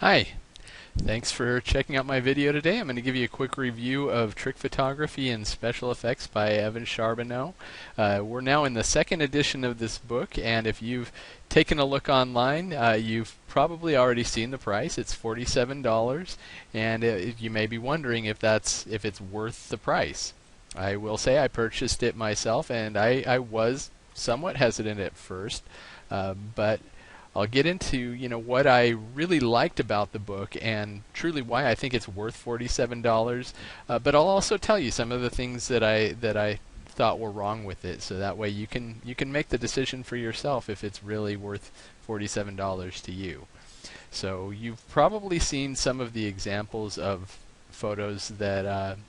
Hi, thanks for checking out my video today. I'm going to give you a quick review of Trick Photography and Special Effects by Evan Charbonneau. We're now in the second edition of this book, and if you've taken a look online, you've probably already seen the price. It's $47, and you may be wondering if it's worth the price. I will say I purchased it myself, and I was somewhat hesitant at first, but I'll get into what I really liked about the book and truly why I think it's worth $47. But I'll also tell you some of the things that I thought were wrong with it, so that way you can make the decision for yourself if it's really worth $47 to you. So you've probably seen some of the examples of photos that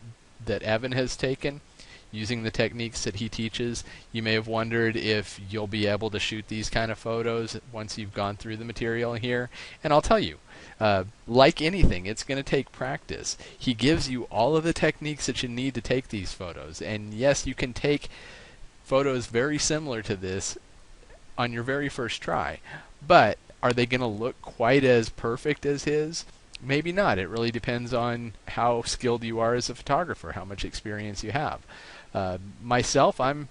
Evan has taken using the techniques that he teaches. You may have wondered if you'll be able to shoot these kind of photos once you've gone through the material here. And I'll tell you, like anything, it's going to take practice. He gives you all of the techniques that you need to take these photos. And yes, you can take photos very similar to this on your very first try. But are they going to look quite as perfect as his? Maybe not. It really depends on how skilled you are as a photographer, how much experience you have. Myself, I'm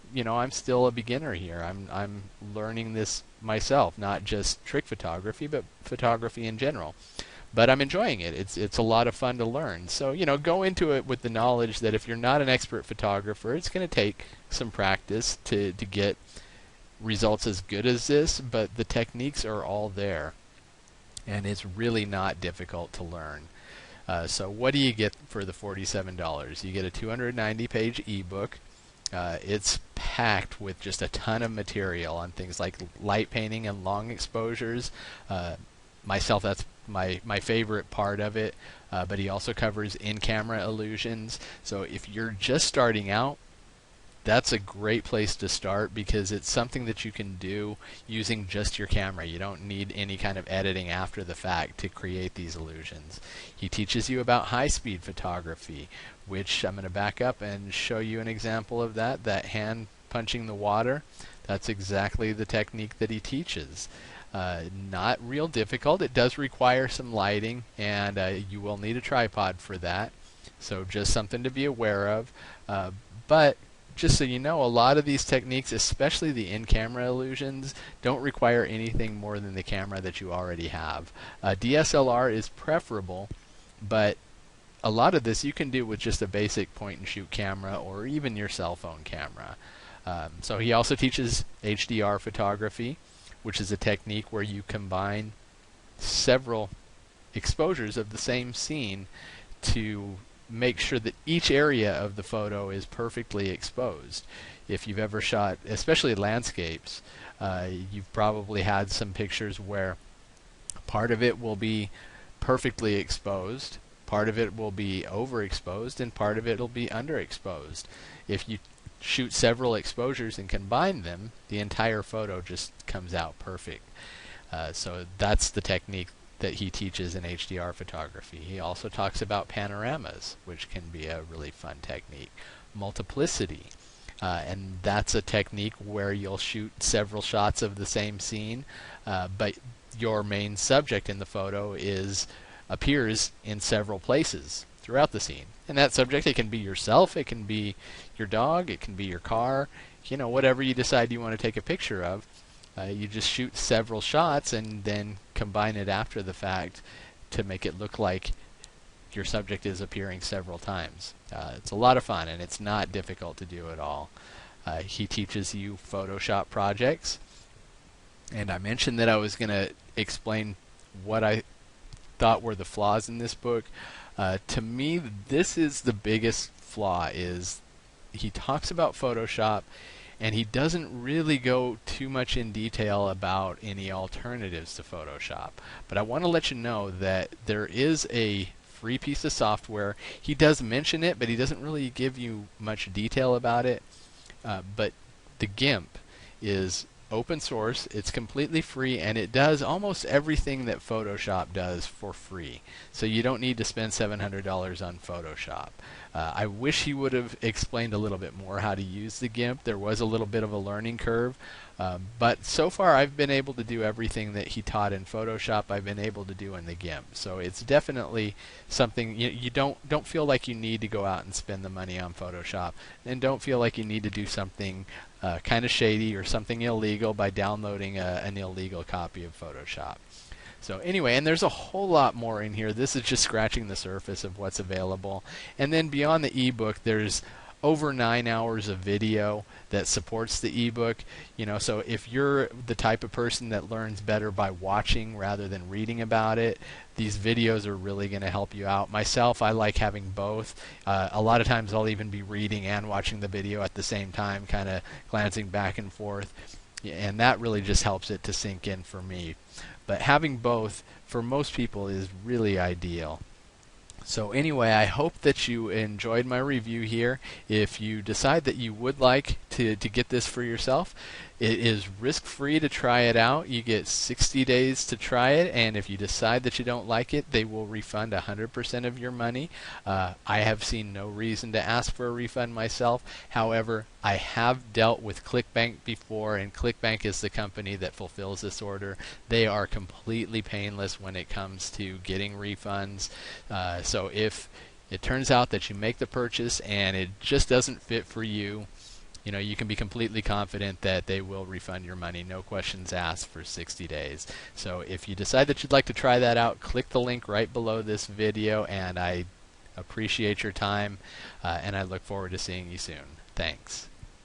still a beginner here. I'm learning this myself, not just trick photography, but photography in general. But I'm enjoying it. It's a lot of fun to learn. So go into it with the knowledge that if you're not an expert photographer, it's going to take some practice to get results as good as this. But the techniques are all there, and it's really not difficult to learn. So what do you get for the $47? You get a 290-page ebook. It's packed with just a ton of material on things like light painting and long exposures. Myself, that's my favorite part of it. But he also covers in-camera illusions. So if you're just starting out, that's a great place to start because it's something that you can do using just your camera. You don't need any kind of editing after the fact to create these illusions. He teaches you about high-speed photography, which I'm going to back up and show you an example of that hand punching the water. That's exactly the technique that he teaches. Not real difficult. It does require some lighting, and you will need a tripod for that. So just something to be aware of. But just so you know, a lot of these techniques, especially the in-camera illusions, don't require anything more than the camera that you already have. DSLR is preferable, but a lot of this you can do with just a basic point-and-shoot camera or even your cell phone camera. So he also teaches HDR photography, which is a technique where you combine several exposures of the same scene to make sure that each area of the photo is perfectly exposed. If you've ever shot, especially landscapes, you've probably had some pictures where part of it will be perfectly exposed, part of it will be overexposed, and part of it will be underexposed. If you shoot several exposures and combine them, the entire photo just comes out perfect. So that's the technique that he teaches in HDR photography. He also talks about panoramas, which can be a really fun technique. Multiplicity, and that's a technique where you'll shoot several shots of the same scene, but your main subject in the photo appears in several places throughout the scene. And that subject, it can be yourself, it can be your dog, it can be your car, whatever you decide you want to take a picture of. You just shoot several shots and then combine it after the fact to make it look like your subject is appearing several times. It's a lot of fun, and it's not difficult to do at all. He teaches you Photoshop projects, and I mentioned that I was going to explain what I thought were the flaws in this book. To me, this is the biggest flaw, is he talks about Photoshop and he doesn't really go too much in detail about any alternatives to Photoshop. But I want to let you know that there is a free piece of software. He does mention it, but he doesn't really give you much detail about it. But the GIMP is open source, it's completely free, and it does almost everything that Photoshop does for free. So you don't need to spend $700 on Photoshop. I wish he would have explained a little bit more how to use the GIMP. There was a little bit of a learning curve, but so far I've been able to do everything that he taught in Photoshop I've been able to do in the GIMP. So it's definitely something you don't feel like you need to go out and spend the money on Photoshop, and don't feel like you need to do something kind of shady or something illegal by downloading an illegal copy of Photoshop. So anyway, and there's a whole lot more in here. This is just scratching the surface of what's available. And then beyond the ebook, there's over 9 hours of video that supports the ebook. So if you're the type of person that learns better by watching rather than reading about it, these videos are really going to help you out. Myself, I like having both. A lot of times I'll even be reading and watching the video at the same time, kind of glancing back and forth. And that really just helps it to sink in for me. But having both for most people is really ideal. So anyway, I hope that you enjoyed my review here. If you decide that you would like to get this for yourself, it is risk-free to try it out. You get 60 days to try it, and if you decide that you don't like it, they will refund 100% of your money. I have seen no reason to ask for a refund myself. However, I have dealt with ClickBank before, and ClickBank is the company that fulfills this order. They are completely painless when it comes to getting refunds. So if it turns out that you make the purchase and it just doesn't fit for you, you can be completely confident that they will refund your money, no questions asked, for 60 days. So if you decide that you'd like to try that out, click the link right below this video, and I appreciate your time, and I look forward to seeing you soon. Thanks.